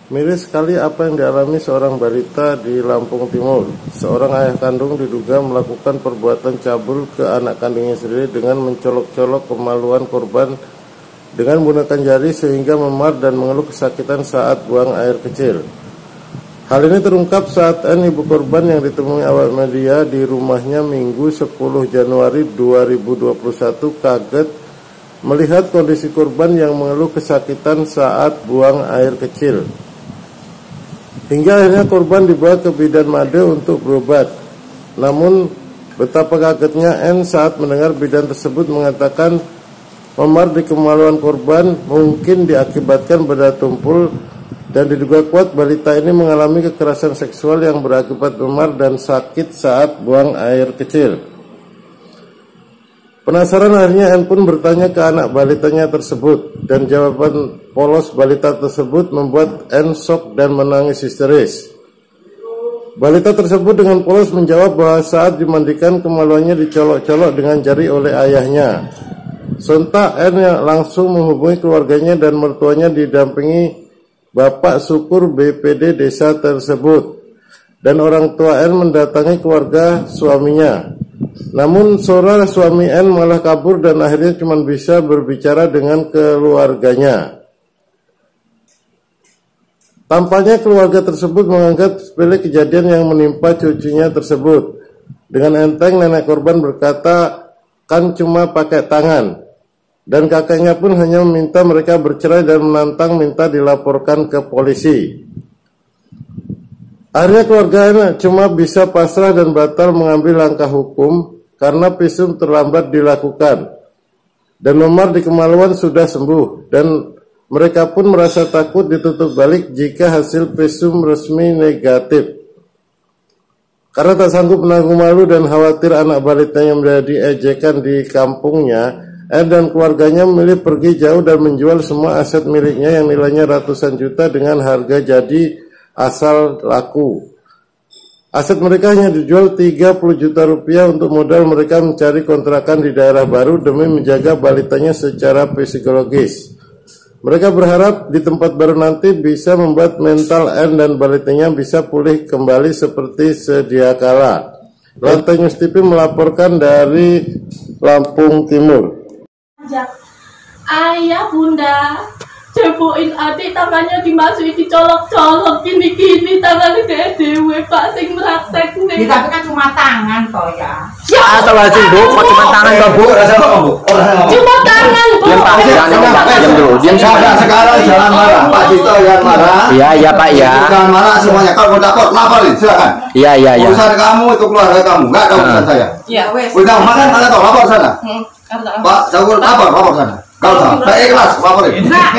Miris sekali apa yang dialami seorang balita di Lampung Timur. Seorang ayah kandung diduga melakukan perbuatan cabul ke anak kandungnya sendiri dengan mencolok-colok kemaluan korban dengan menggunakan jari sehingga memar dan mengeluh kesakitan saat buang air kecil. Hal ini terungkap saat ibu korban yang ditemui awak media di rumahnya Minggu 10 Januari 2021 kaget melihat kondisi korban yang mengeluh kesakitan saat buang air kecil. Hingga akhirnya korban dibawa ke Bidan Made untuk berobat. Namun betapa kagetnya N saat mendengar bidan tersebut mengatakan memar di kemaluan korban mungkin diakibatkan benda tumpul dan diduga kuat balita ini mengalami kekerasan seksual yang berakibat memar dan sakit saat buang air kecil. Penasaran akhirnya N pun bertanya ke anak balitanya tersebut dan jawaban polos balita tersebut membuat N shock dan menangis histeris. Balita tersebut dengan polos menjawab bahwa saat dimandikan kemaluannya dicolok-colok dengan jari oleh ayahnya. Sontak N langsung menghubungi keluarganya dan mertuanya didampingi Bapak Syukur BPD desa tersebut dan orang tua N mendatangi keluarga suaminya. Namun seorang suami N malah kabur dan akhirnya cuma bisa berbicara dengan keluarganya. Tampaknya keluarga tersebut menganggap sepele kejadian yang menimpa cucunya tersebut. Dengan enteng nenek korban berkata kan cuma pakai tangan. Dan kakeknya pun hanya meminta mereka bercerai dan menantang minta dilaporkan ke polisi. Akhirnya keluarga N cuma bisa pasrah dan batal mengambil langkah hukum karena visum terlambat dilakukan dan memar di kemaluan sudah sembuh dan mereka pun merasa takut ditutup balik jika hasil visum resmi negatif. Karena tak sanggup menanggung malu dan khawatir anak balitanya menjadi ejekan di kampungnya, N dan keluarganya memilih pergi jauh dan menjual semua aset miliknya yang nilainya ratusan juta dengan harga jadi asal laku. Aset mereka hanya dijual 30 juta rupiah untuk modal mereka mencari kontrakan di daerah baru demi menjaga balitanya secara psikologis. Mereka berharap di tempat baru nanti bisa membuat mental N dan balitanya bisa pulih kembali seperti sedia kala. Lantai News TV melaporkan dari Lampung Timur. Ayah bunda cepuin adik tangannya dimasukin dicolok-colok gini-gini tangannya kayak dewe pak sing meraktek nih. Tapi kan cuma tangan toh ya. Ya kalau sih bu, kok cuma tangan kok bu? Cuma tangan bu. Diam pak, diam dulu, diam sekarang jangan marah, Pak Dito jangan marah. Iya iya pak ya. Jangan marah semuanya. Kalau mau dapat laporin silakan. Iya iya iya. Urusan kamu itu keluarga kamu, nggak ada urusan saya. Iya wes. Udah makan mana tahu lapor sana. Pak Syukur lapor sana. Kalau saya ikhlas laporin. Nah,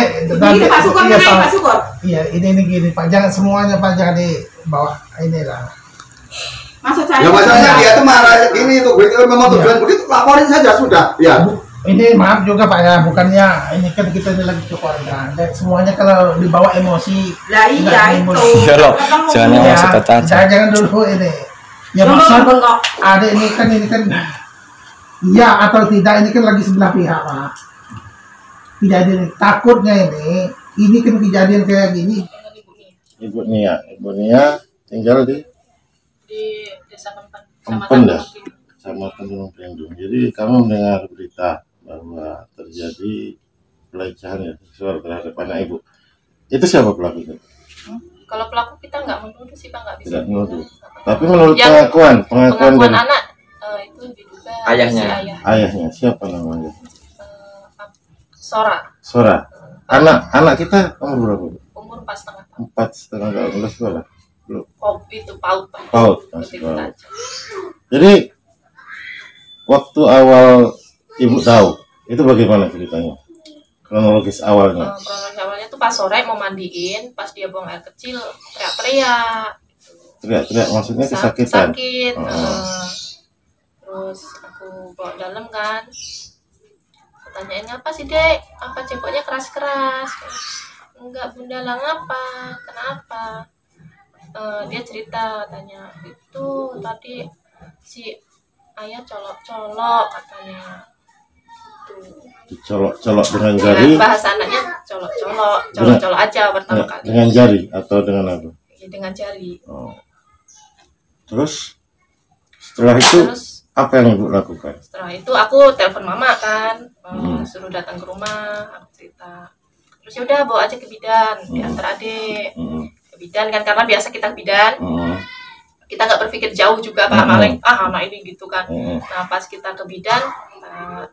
ini Pak Syukur mana Pak Syukur? Iya, ini gini Pak, jangan semuanya Pak, jangan dibawa inilah. Maksud saya. Ya masalahnya dia itu marah gini tuh, memang tujuan begitu laporin saja sudah. Ya. Ini maaf juga Pak ya, bukannya ini kan kita ini lagi keluarga. Semuanya kalau dibawa emosi. Lah iya itu. Iya loh, jangan emosi kata. Jangan dulu ini. Ya maksud ada ini kan iya atau tidak ini kan lagi sebelah pihak Pak. Kejadian takutnya ini kan kejadian kayak gini. Ibu Nia tinggal di Desa Kempen ya, Kecamatan Gunung Prindung. Jadi kamu mendengar berita bahwa terjadi pelecehan ya seksual terhadap anak ibu. Itu siapa pelakunya? Kalau pelaku kita nggak menuduh sih pak, nggak bisa. Tidak menuduh. Tapi menurut Yang pengakuan dari anak itu diduga Ayahnya. si ayahnya siapa namanya? Sora. Anak kita umur berapa? Umur 4,5 tahun. 4,5 tahun. Udah sekolah? Belum. Itu PAUD pak. PAUD masih PAUD. Jadi waktu awal ibu tahu itu bagaimana ceritanya? Kronologis awalnya. Kronologis awalnya tuh pas sore mau mandiin, pas dia buang air kecil teriak-teriak. Teriak-teriak maksudnya kesakitan. Sakit. Terus aku bawa dalam kan. Tanyain apa sih dek, apa ceboknya keras-keras. Enggak bunda lah, ngapa, kenapa? Dia cerita katanya itu tadi si ayah colok-colok katanya gitu. Dicolok-colok dengan jari. Bahasa anaknya colok-colok aja pertama kali. Dengan jari atau dengan apa? Ya, dengan jari. Oh. Terus setelah itu apa yang Ibu lakukan? Setelah itu aku telepon mama kan, suruh datang ke rumah, aku cerita. Terus ya udah bawa aja ke bidan, diantar adik. Ke bidan kan, karena biasa kita ke bidan. Kita nggak berpikir jauh juga Pak Maleng, anak ini gitu kan. Nah pas kita ke bidan,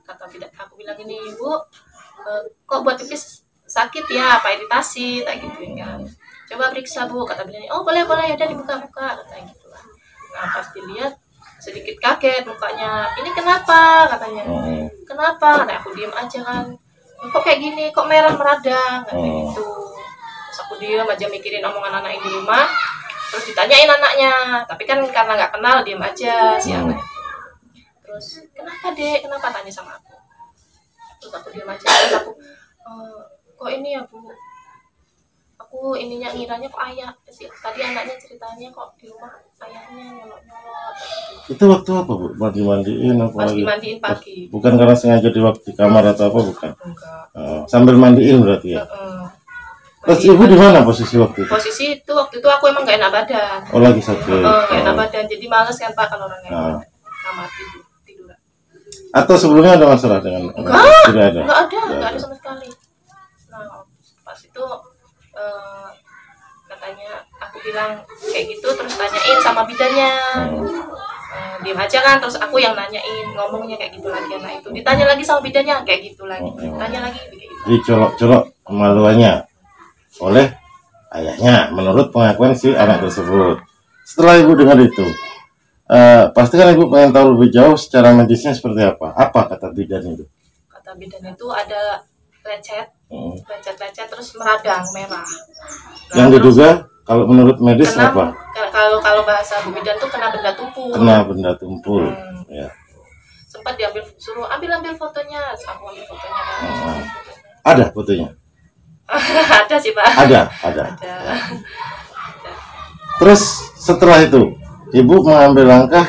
kata bidan, aku bilang ini Ibu, kok buat pipis sakit ya, apa iritasi, kayak gitu kan. Coba periksa Bu, kata bidan. Oh boleh ya udah dibuka-buka, katanya gitu lah. Nah pas dilihat sedikit kaget mukanya, ini kenapa katanya. Kenapa? Nah aku diem aja kan. Kok kayak gini, kok merah meradang, kayak gitu. Terus aku diem aja mikirin omongan anak di rumah. Terus ditanyain anaknya, tapi kan karena nggak kenal diem aja si anak. Terus kenapa Dek? Kenapa tanya sama aku? Terus aku diem aja. Terus aku kok ini ya Bu? Aku ininya ngiranya kok ayah sih. Tadi anaknya ceritanya kok di rumah ayahnya nyolot-nyolot. Itu waktu apa Bu? Mandi-mandiin apa? Pas dimandiin pagi. Bukan karena sengaja di waktu di kamar atau apa bukan? Enggak. Sambil mandiin berarti ya. Terus Ibu di mana posisi waktu itu? Posisi itu waktu itu aku emang gak enak badan. Oh lagi sakit. Gak enak badan, jadi males kan Pak kalau orang enak kamar tidur. Atau sebelumnya ada masalah dengan? Tidak ada. Nggak ada sama sekali. Nah pas itu katanya aku bilang kayak gitu, terus tanyain sama bidannya. Diem aja kan, terus aku yang nanyain, ngomongnya kayak gitu lagi anak itu. Ditanya lagi sama bidannya kayak gitu lagi. Tanya lagi kayak gitu. Dicolok-colok kemaluannya oleh ayahnya menurut pengakuan si anak tersebut. Setelah Ibu dengar itu, pasti kan Ibu pengen tahu lebih jauh secara medisnya seperti apa. Apa kata bidan itu? Kata bidan itu ada lecet terus meradang merah. Nah, yang diduga kalau menurut medis apa? Kalau bahasa Bu bidan tuh kena benda tumpul. Kena benda tumpul. Ya. Sempat suruh ambil fotonya, aku ambil fotonya. Ada fotonya? Ada sih Pak. Ada. Terus setelah itu Ibu mengambil langkah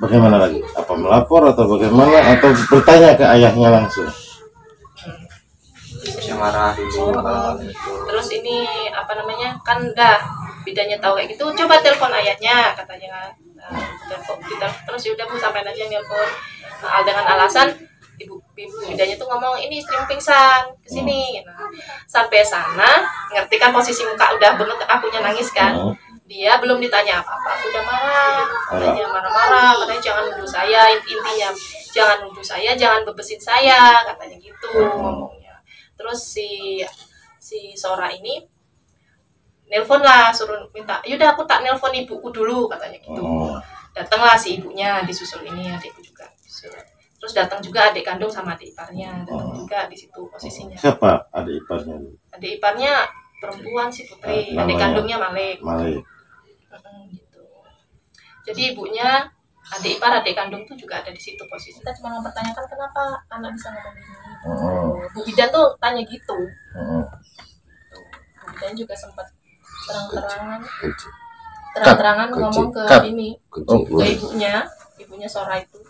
bagaimana lagi? Apa melapor atau bagaimana? Atau bertanya ke ayahnya langsung? Marah dulu. Terus ini apa namanya, kan dah bidannya tahu kayak gitu, coba telepon ayahnya katanya kan. Telepon terus ya udah Bu sampai aja nelpon. Dengan alasan ibu bidannya tuh ngomong ini istri pingsan kesini. Nah, sampai sana ngerti kan posisi muka udah bener, akunya nangis kan. Dia belum ditanya apa-apa, udah marah, katanya marah-marah, katanya jangan nuduh saya, intinya jangan nuduh saya, jangan bebesin saya, katanya gitu ngomongnya. Terus si Sora ini nelpon lah, suruh minta, yaudah aku tak nelpon ibuku dulu, katanya gitu. Datanglah si ibunya, disusul ini adikku juga. Terus datang juga adik kandung sama adik iparnya, datang juga di situ posisinya. Siapa adik iparnya? Adik iparnya perempuan si Putri, adik kandungnya Malik. Gitu. Jadi ibunya, adik ipar, adik kandung tuh juga ada di situ posisi. Kita cuma mempertanyakan kenapa anak bisa ngomong gini. Bu bidan tuh tanya gitu. Bu bidan juga sempat terang-terangan ngomong ke ini, ke ibunya Sora itu.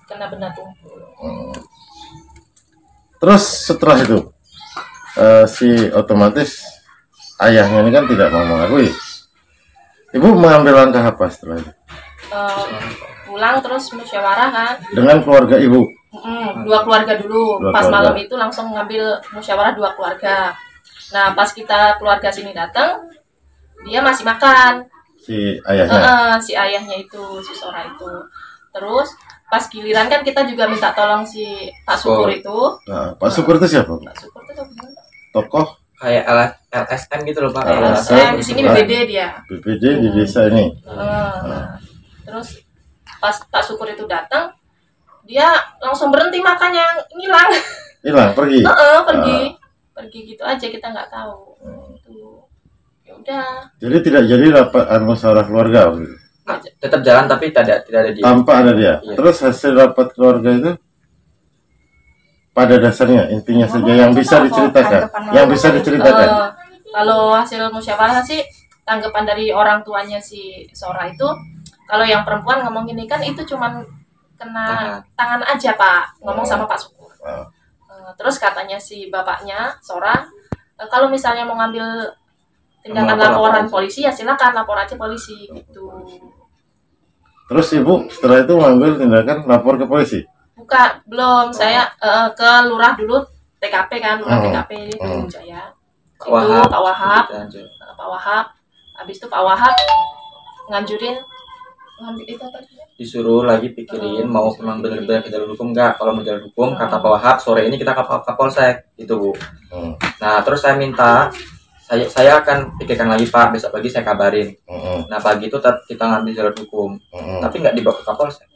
Kena benda tumpul. Terus setelah itu si otomatis ayahnya ini kan tidak mau mengakui. Ibu mengambil langkah apa setelah itu? Pulang terus musyawarah kan dengan keluarga Ibu. Dua keluarga dulu. Pas malam itu langsung ngambil musyawarah dua keluarga. Nah pas kita keluarga sini datang, dia masih makan si ayahnya. Si ayahnya itu, si Sora itu. Terus pas giliran kan kita juga minta tolong si Pak Syukur itu. Nah, Pak Syukur itu siapa? Pak Syukur itu tokoh kayak LSM gitu loh Pak. LSM di sini BPD dia. BPD di desa ini. Terus pas Pak Syukur itu datang, dia langsung berhenti makannya, hilang pergi. Pergi gitu aja, kita nggak tahu. Ya udah. Jadi tidak jadi rapat musyawarah keluarga gitu. Tetap jalan tapi tidak ada dia. Tanpa ada dia. Iya. Terus hasil rapat keluarga itu pada dasarnya intinya saja yang bisa diceritakan. Kalau hasil musyawarah sih tanggapan dari orang tuanya si Sora itu, kalau yang perempuan ngomong gini kan itu cuman kena tangan aja Pak, ngomong sama Pak Syukur. Terus katanya si bapaknya seorang, kalau misalnya mau ngambil tindakan Melapor laporan aja. polisi ya silakan lapor aja polisi gitu. Terus ibu setelah itu mengambil tindakan lapor ke polisi. Belum, saya ke lurah dulu, TKP kan, lurah TKP di Pelindung Jaya. Pak Itu Wahab. Pak Wahab, Gitu aja. Pak Wahab. Habis itu Pak Wahab nganjurin ngambil itu apa? Disuruh lagi pikirin mau memang benar-benar ke jalur hukum nggak. Kalau mau jalur hukum, kata Pak Wahab, sore ini kita ke Kapolsek gitu Bu. Nah terus saya minta, saya akan pikirkan lagi Pak, besok pagi saya kabarin. Nah pagi itu kita ngambil jalur hukum, tapi nggak dibawa ke Kapolsek.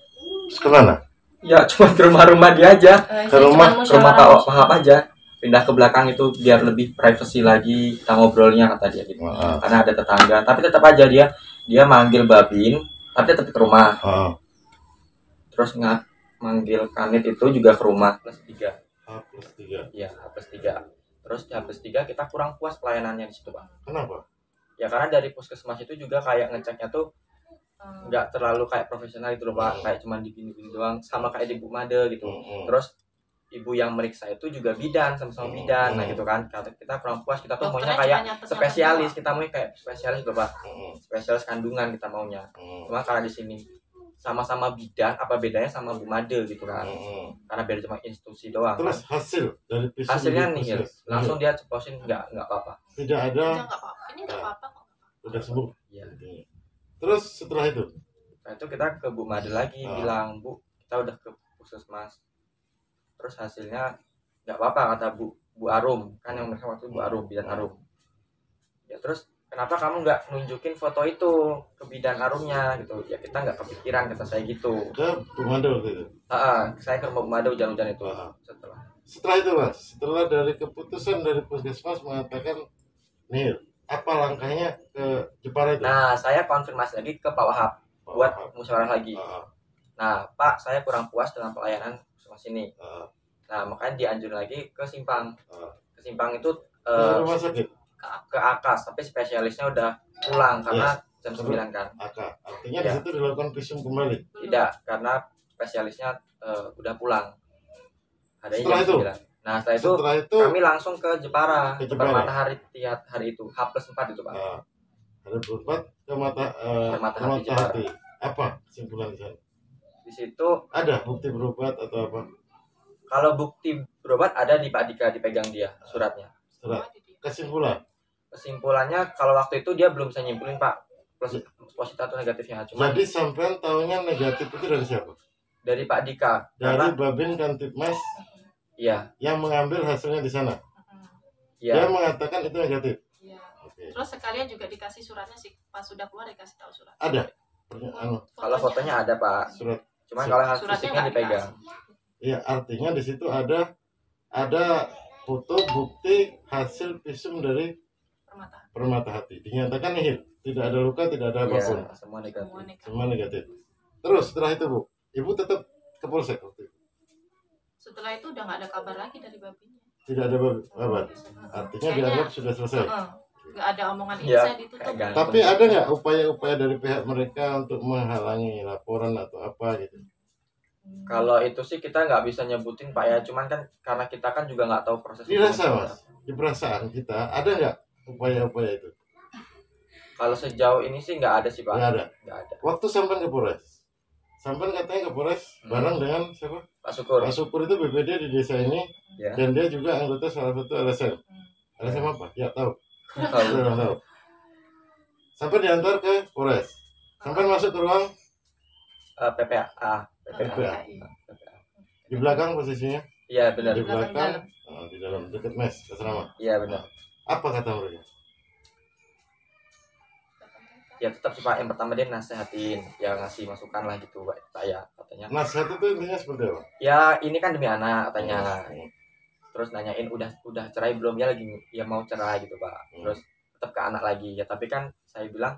Terus kemana? Ya cuma ke rumah-rumah dia aja, Ke rumah Pak Wahab aja. Pindah ke belakang itu biar lebih privacy lagi kita ngobrolnya, kata dia gitu. Karena ada tetangga, tapi tetap aja dia manggil Babin, tapi tetap ke rumah. Terus manggil Kanit itu juga ke rumah +3. H+3. Iya, H+3. Terus di H+3 kita kurang puas pelayanannya di situ, Pak. Kenapa? Ya karena dari puskesmas itu juga kayak ngeceknya tuh nggak terlalu kayak profesional gitu loh Pak, kayak cuma digini-gini doang, sama kayak di Bu Made gitu. Terus ibu yang meriksa itu juga bidan, sama-sama bidan, nah gitu kan. Kita kurang puas, kita tuh maunya kayak spesialis, kita mau kayak spesialis loh Pak, spesialis kandungan kita maunya. Cuma karena di sini sama-sama bidan, apa bedanya sama Bu Made gitu kan? Karena beda cuma institusi doang. Terus kan? hasil dari visum Hasilnya di nihil, puskes? langsung dia ceplosin nggak apa-apa. Tidak Ya ada, nggak apa-apa, ini nggak apa-apa kok. udah sembuh. Iya. Terus setelah itu? Nah itu kita ke Bu Made lagi, bilang Bu kita udah ke puskesmas. Terus hasilnya nggak apa-apa kata Bu Arum, kan yang mereka waktu Bu Arum, bidan Arum. Ya terus kenapa kamu nggak nunjukin foto itu ke bidan Arumnya gitu? Ya kita nggak kepikiran, kata saya gitu. Ke Bu Made waktu itu? Saya ke rumah Bu Made hujan-hujan itu. Setelah itu Mas, setelah dari keputusan dari puskesmas mengatakan nihil, apa langkahnya ke Jepara itu? Nah saya konfirmasi lagi ke Pak Wahab buat musyawarah lagi. Nah Pak, saya kurang puas dengan pelayanan puskesmas ini. Nah makanya dianjur lagi ke Simpang. Ke Simpang itu rumah sakit? ke Akas, tapi spesialisnya udah pulang karena jam 9 kan. Artinya di situ dilakukan visum kembali? Tidak, karena spesialisnya udah pulang. Setelah itu? Nah setelah itu kami langsung ke Jepara, ke Matahari hari itu, H+4 itu Pak. Hari H+4 ke Matahati. Apa kesimpulan di sana? Di situ ada bukti berobat atau apa? Kalau bukti berobat ada di Pak Dika, dipegang dia suratnya. Surat. Kesimpulannya kalau waktu itu dia belum bisa nyimpulin Pak positif atau negatifnya. Cuma jadi sampean tahunya negatif itu dari siapa? Dari Pak Dika. Dari Babin Kantipmas. Iya. Yang mengambil hasilnya di sana. Iya. Dia mengatakan itu negatif. Iya. Terus sekalian juga dikasih suratnya sih, pas sudah keluar dikasih tahu surat. Ada. Kalau fotonya ada Pak. Surat. Cuma kalau fisiknya dipegang. Iya, artinya di situ ada foto bukti hasil visum dari Permata Hati. Dinyatakan nihil, tidak ada luka, tidak ada apapun. Iya, semua negatif. Semua negatif. Terus setelah itu Bu, Ibu tetap ke Polsek waktu itu? Setelah itu udah nggak ada kabar lagi dari babinya. Tidak ada kabar. Artinya dianggap sudah selesai. Nggak ada omongan ini, saya ditutup. Tapi ada nggak upaya-upaya dari pihak mereka untuk menghalangi laporan atau apa gitu? Kalau itu sih kita nggak bisa nyebutin Pak ya, cuman kan karena kita kan juga nggak tahu proses. Dirasa Mas, di perasaan kita ada nggak upaya-upaya itu? Kalau sejauh ini sih nggak ada sih Pak. Nggak ada. Nggak ada. Waktu sampai ke Polres, sampai katanya ke Polres bareng dengan siapa? Pak Syukur. Pak Syukur itu BPD di desa ini, ya. Dan dia juga anggota salah satu LSM. LSM apa? Ya tahu. Tahu. Sampai diantar ke Polres. Sampai masuk ke ruang PPA. Di belakang posisinya? Iya benar. Di belakang, di dalam dekat mes asrama. Iya benar. Apa kata mereka? Ya tetap sih Pak, yang pertama dia nasehatin, ya ngasih masukan lah gitu Pak saya katanya. Nasihat itu intinya seperti apa? Ya ini kan demi anak katanya. Terus nanyain udah cerai belum, ya lagi ya mau cerai gitu Pak. Terus tetap ke anak lagi ya, tapi kan saya bilang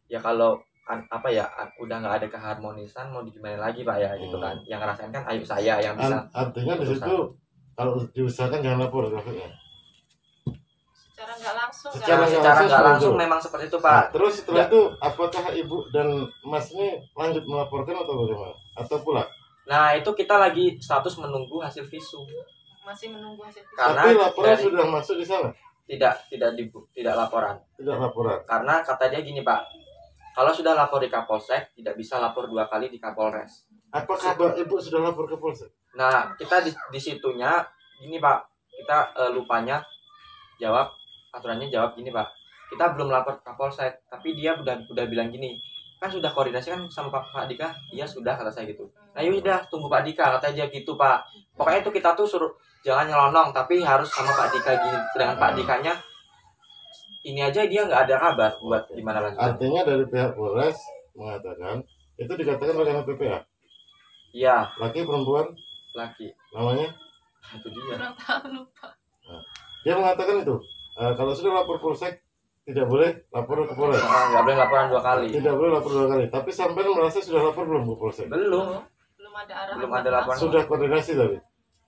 ya kalau udah nggak ada keharmonisan mau digimana lagi Pak ya gitu kan. Yang ngerasain kan ayu saya yang bisa. Artinya di situ kalau diusahakan jangan lapor grafiknya. Secara nggak langsung memang seperti itu Pak. Nah, terus setelah itu apakah ibu dan mas ini lanjut melaporkan atau bagaimana? Atau pulang? Nah itu kita lagi status menunggu hasil visum. Masih menunggu hasil visum. Karena Tapi laporan dari- sudah masuk di sana. tidak laporan. Tidak laporan. Karena kata dia gini Pak, kalau sudah lapor di Kapolsek tidak bisa lapor 2 kali di Kapolres. Apakah ibu sudah lapor ke polsek? Nah kita di situnya gini Pak, kita lupanya jawab aturannya jawab gini Pak, kita belum lapor ke Kapolsek, tapi dia udah bilang gini, kan sudah koordinasi kan sama Pak Dika, iya sudah kata saya gitu. Nah yaudah tunggu Pak Dika kata dia gitu Pak. Pokoknya itu kita tuh suruh jangan nyelonong tapi harus sama Pak Dika gini. Sedangkan Pak Dikanya ini aja dia nggak ada kabar buat gimana lanjutnya. Artinya dari pihak Polres mengatakan itu dikatakan oleh PPA. Iya Laki perempuan laki namanya. itu dia. Kurang tahu, lupa. Dia mengatakan itu kalau sudah lapor polsek tidak boleh lapor ke Polres. Nggak boleh laporan 2 kali. Tidak boleh lapor 2 kali. Tapi sampai merasa sudah lapor belum ke polsek? Belum Belum ada arahan. Belum ada laporan. Sudah koordinasi tapi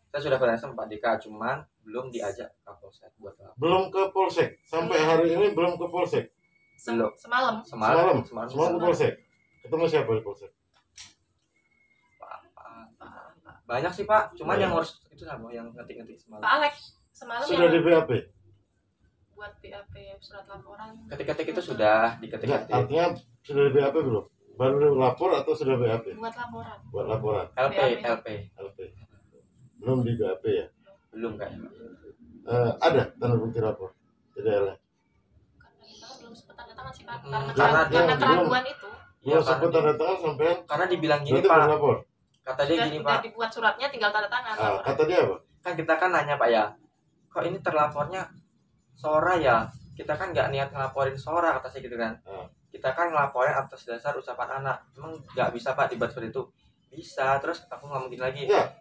kita sudah koordinasi sama Pak Dika, cuman belum diajak ke Kapolsek buat lapor. belum ke polsek. Sampai hari ini belum ke polsek. Belum. Semalam. Semalam Semalam ke polsek. Ketemu siapa di polsek? banyak sih Pak, cuman Banyak. yang ngurus itu sama yang ngetik semalam. Pak Alex semalam Sudah di yang BAP. buat BAP surat laporan. Ketik-ketik itu sudah Enggak, diketik-ketik. artinya sudah di BAP belum? Baru lapor atau sudah BAP? Buat laporan. Buat laporan LP LP. Belum di BAP ya? belum kayaknya. Ada tanda bukti lapor. Tidak ada. Karena kita kan belum sempat tanda tangan sih Pak. Karena dia Karena belum. keraguan itu. Iya, Belum sempat tanda tangan sampai karena dibilang gini berarti belum Pak, lapor. kata dia Sudah, gini udah Pak, dibuat suratnya tinggal tanda tangan. laporan. Kata dia apa? kan kita kan nanya Pak ya, kok ini terlapornya Sora ya? Kita kan nggak niat ngelaporin Sora kata saya gitu kan. Kita kan ngelaporin atas dasar ucapan anak. Emang nggak bisa Pak dibuat seperti itu? Bisa. Terus aku ngomong gini lagi, Ya.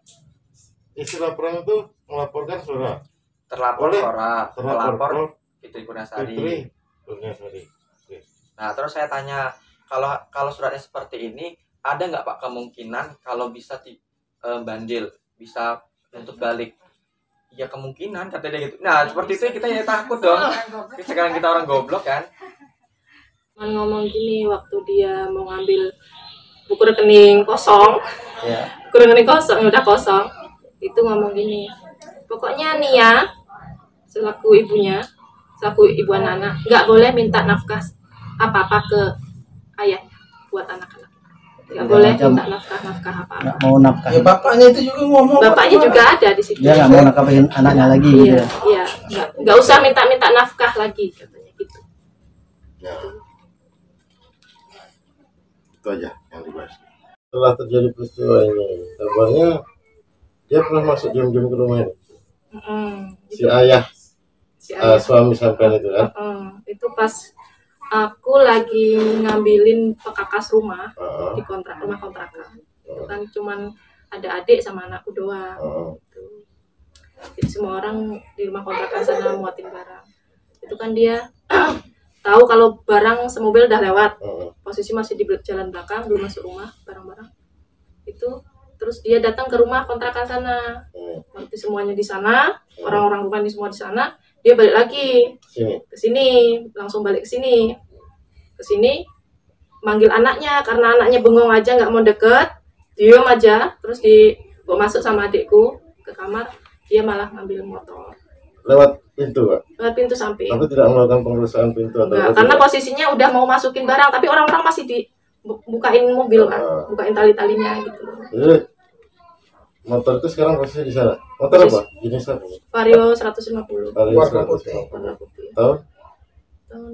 Isi laporan itu melaporkan saudara. terlapor Boleh. Sora, Terlapor pelapor Pol Fitri Kurniasari. Fitri Kurniasari. Nah terus saya tanya, kalau suratnya seperti ini ada nggak Pak kemungkinan kalau bisa bandil, bisa untuk balik? Ya kemungkinan kata dia gitu. Nah seperti itu kita ya takut dong. Sekarang kita orang goblok kan. Cuman ngomong gini waktu dia mau ngambil buku rekening kosong, Ya. buku rekening kosong udah kosong, itu ngomong gini, pokoknya nih ya, selaku ibunya, selaku ibu anak-anak, nggak boleh minta nafkah apa-apa ke ayah buat anak-anak, nggak boleh minta nafkah apa-apa. Nggak mau nafkahin. Ya bapaknya itu juga ngomong. Bapaknya juga ada di situ. Dia nggak mau nafkahin anaknya lagi gitu Iya, ya. iya, nggak usah minta nafkah lagi katanya gitu. Ya. Itu aja yang dibahas. Setelah terjadi peristiwa ini, kabarnya dia pernah masuk diam-diam ke rumah ini. Si ayah, Si ayah. suami sampean itu kan. Itu pas aku lagi ngambilin pekakas rumah Heeh. di rumah kontrakan. Itu kan cuman ada adik sama anakku doang. Heeh. Gitu. Jadi semua orang di rumah kontrakan sana muatin barang. Itu kan dia tahu kalau barang semobil udah lewat. Heeh. Posisi masih di jalan belakang, belum masuk rumah barang-barang. Itu terus dia datang ke rumah kontrakan sana. Waktu semuanya di sana, orang-orang rumah ini semua di sana, dia balik lagi Sini. ke sini, langsung balik ke sini. Ke sini manggil anaknya karena anaknya bengong aja nggak mau deket, diem aja, terus dibawa masuk sama adikku ke kamar, dia malah ngambil motor Lewat pintu, Pak. lewat pintu samping. Tapi tidak melakukan pengerusakan pintu atau Enggak, apa, karena tidak? posisinya udah mau masukin barang, tapi orang-orang masih bukain mobil kan, bukain tali-talinya gitu. Jadi motor itu sekarang posisi di sana. Motor apa? Jenis apa? Vario 150 Vario Warna putih. 150. warna putih. Tahun? Tahun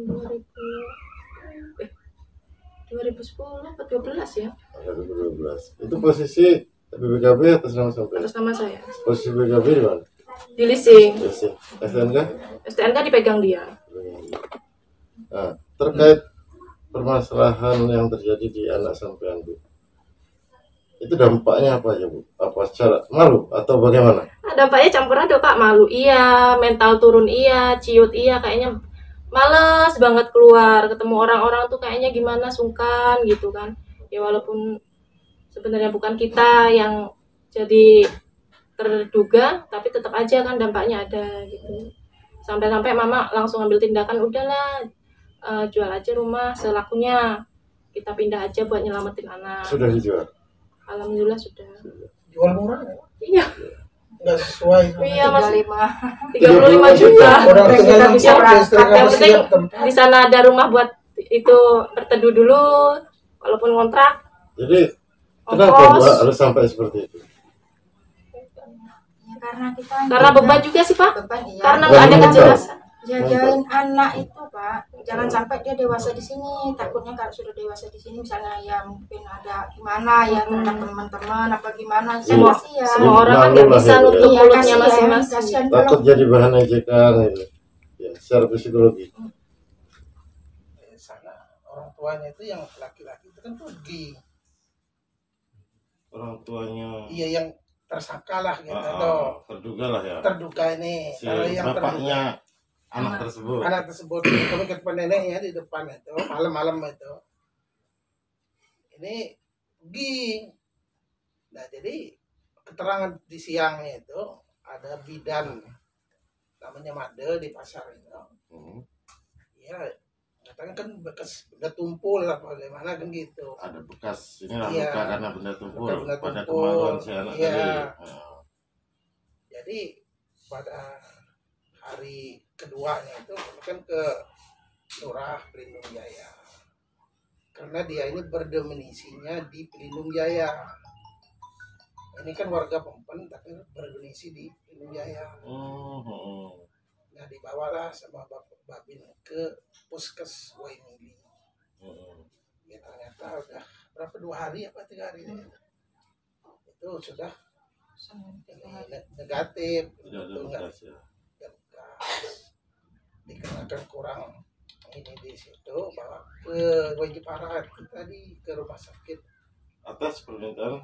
2010 atau 12 ya, 2012. Itu posisi BPKB atas nama sampean. atas nama saya. Posisi BPKB di mana? Di leasing, Yes, STNK? STNK dipegang dia. Nah, terkait permasalahan yang terjadi di anak sampean, Bu, itu dampaknya apa aja, Bu? Apa secara malu atau bagaimana? Nah, dampaknya campur aduk Pak, malu iya, mental turun iya, ciut iya, kayaknya males banget keluar, ketemu orang-orang tuh kayaknya gimana, sungkan gitu kan. Ya walaupun sebenarnya bukan kita yang jadi terduga, tapi tetap aja kan dampaknya ada gitu. Sampai-sampai mama langsung ambil tindakan, udahlah jual aja rumah selakunya, kita pindah aja buat nyelamatin anak. Sudah dijual. Alhamdulillah sudah. Jual murah ya? Iya. Nggak sesuai. Iya Mas. 35 juta. Orang tinggal yang Yang penting siap. di sana ada rumah buat itu berteduh dulu, walaupun kontrak. Jadi kenapa Mbak harus sampai seperti itu? Karena beban juga sih Pak. Iya. Karena nggak ada kejelasan. Jagain anak itu Pak, jangan sampai dia dewasa di sini. Takutnya kalau sudah dewasa di sini, misalnya ya mungkin ada gimana ya terhadap teman-teman apa gimana, Semua- kasihan. Semua orang kan nggak bisa nutup Iya, mulutnya kasihan, masing-masing. kasihan Takut kalau jadi bahan ejekan itu. Ya, secara psikologi. Sana orang tuanya itu yang laki-laki itu kan pergi. Orang tuanya Iya, yang tersangka lah gitu atau terduga lah ya. terduga ini. Si Kalau yang bapaknya anak tersebut. anak tersebut kami ke depan neneknya di depan itu malam-malam itu ini pergi. Nah jadi keterangan di siangnya itu ada bidan namanya Made di pasar itu. Ya katanya kan bekas benda tumpul apa bagaimana kan gitu. Ada bekas inilah Iya. luka karena benda tumpul Bekas benda pada tumpul. kemaluan si anak Iya. tadi. Jadi pada hari keduanya itu kami kan ke Lurah Pelindung Jaya karena dia ini berdominisinya di Pelindung Jaya. Ini kan warga Pempen tapi berdominisi di Pelindung Jaya. Nah dibawalah sama Bapak Babin ke Puskes Waimili. Ya ternyata udah berapa 2 hari apa 3 hari itu sudah negatif. Tidak ada Itu enggak bekas ya. dikarenakan kurang ini di situ bahwa wajib arah tadi ke rumah sakit Atas permintaan ya,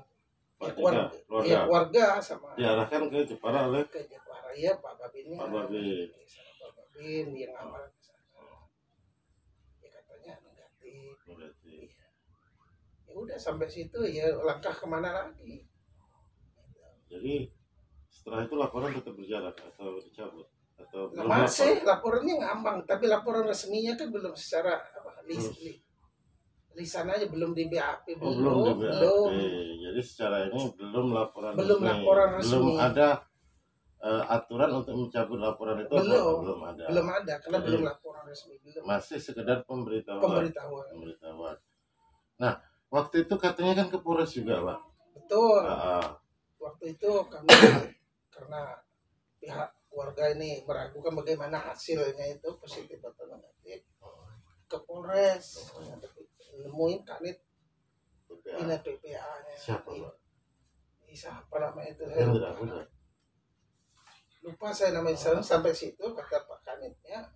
Pak keluarga, Jika, ya, keluarga sama diarahkan ke Jepara oleh ke Jepara ya Pak Babinnya Pak Babin. sama Pak Babin yang amal ke sana ya katanya negatif. Berarti. Ya udah sampai situ ya langkah kemana lagi. Jadi setelah itu laporan tetap berjalan atau dicabut atau Nah, belum masih lapor? laporannya ngambang tapi laporan resminya kan belum secara apa lisan aja belum di BAP Oh, belum di BAP. belum. Jadi secara ini belum laporan Belum resmi. laporan resmi. Belum ada aturan untuk mencabut laporan itu belum ada. Belum ada karena Jadi, belum laporan resmi belum. Masih sekedar pemberitahuan. Pemberitahuan. Nah, waktu itu katanya kan ke Polres juga, Pak. Betul. Waktu itu kami karena pihak keluarga ini meragukan bagaimana hasilnya itu positif atau negatif ke Polres nemuin kanit ini PPA-nya. Siapa, Pak? Siapa namanya itu? Saya Hendra, lupa. bukan? Lupa saya namanya sampai situ kata Pak Kanitnya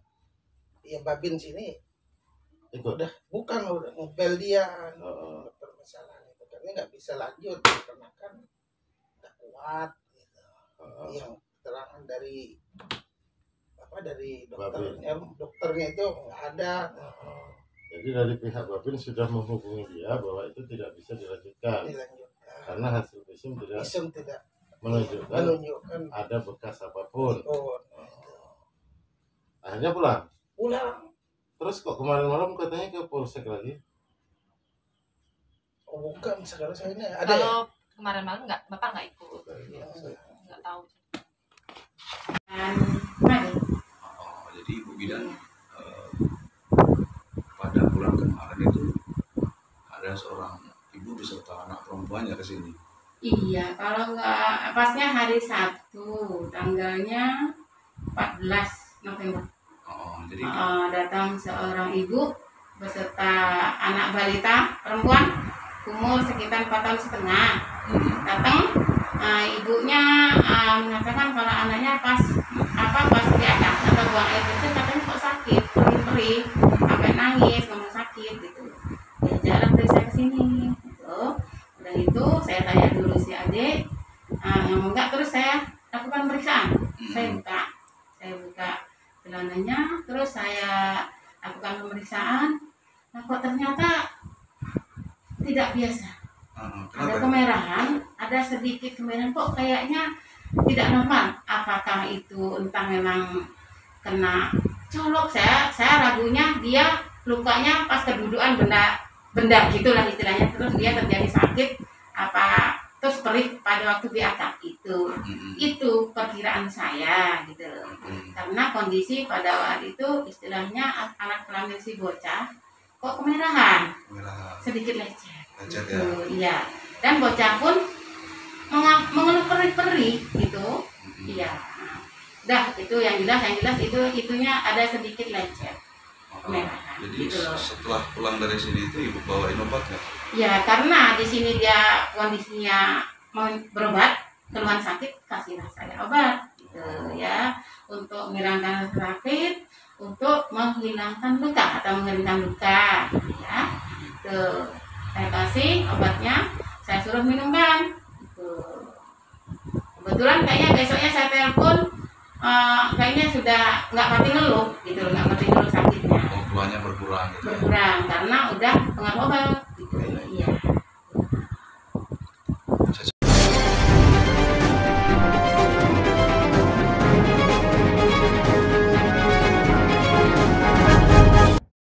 ya Babin sini Ikut. bukan udah ngepel dia permasalahan itu karena nggak bisa lanjut karena kan nggak kuat gitu. Yang keterangan dari dokternya itu nggak ada. Jadi dari pihak Babin sudah menghubungi dia bahwa itu tidak bisa dilanjutkan karena hasil visum tidak menunjukkan ada bekas apapun. Akhirnya pulang. Terus kok kemarin malam katanya ke Polsek lagi? Oh bukan, sekarang saya ini ada. Kalau kemarin malam Bapak nggak ikut. Nggak tahu. Jadi Ibu Bidan pada bulan kemarin itu ada seorang ibu beserta anak perempuannya ke sini. Iya, kalau nggak pasnya hari Sabtu, tanggalnya 14 November. Jadi Datang seorang ibu beserta anak balita perempuan umur sekitar 4 tahun setengah. Datang, ibunya mengatakan kalau anaknya pas di atas atau buang air kecil katanya kok sakit, perih-perih, sampai nangis, ngomong sakit gitu. Ya jalan periksa ke sini. Gitu. Dan itu saya tanya dulu si adik, enggak, terus saya lakukan pemeriksaan. Saya buka celananya, terus saya lakukan pemeriksaan. Nah kok ternyata tidak biasa. Ada kemerahan, ada sedikit kemerahan, kok kayaknya tidak normal. Apakah itu entah memang kena colok? Saya ragunya dia lukanya pas kedudukan benda gitulah istilahnya, terus dia terjadi sakit terus perih pada waktu di atap itu perkiraan saya gitu loh. Karena kondisi pada waktu itu istilahnya anak kelamin si bocah kok kemerahan. Sedikit lecet gitu. Iya. Dan bocah pun mengeluh perih-perih gitu. Iya. Dah itu yang jelas itunya ada sedikit lecet. Kemerahan. Jadi gitu loh. setelah pulang dari sini itu ibu bawain obat nggak? Ya karena di sini dia kondisinya mau berobat, keluhan sakit, kasihlah saya obat, gitu ya, untuk menghilangkan sakit, untuk menghilangkan luka atau mengeringkan luka, ya. Tuh, saya kasih obatnya, saya suruh minumkan. Gitu. Kebetulan kayaknya besoknya saya telepon, kayaknya sudah nggak mati ngeluh, gitu, nggak mati ngeluh sakitnya. Keluhannya berkurang gitu. Berkurang karena udah pengaruh obat.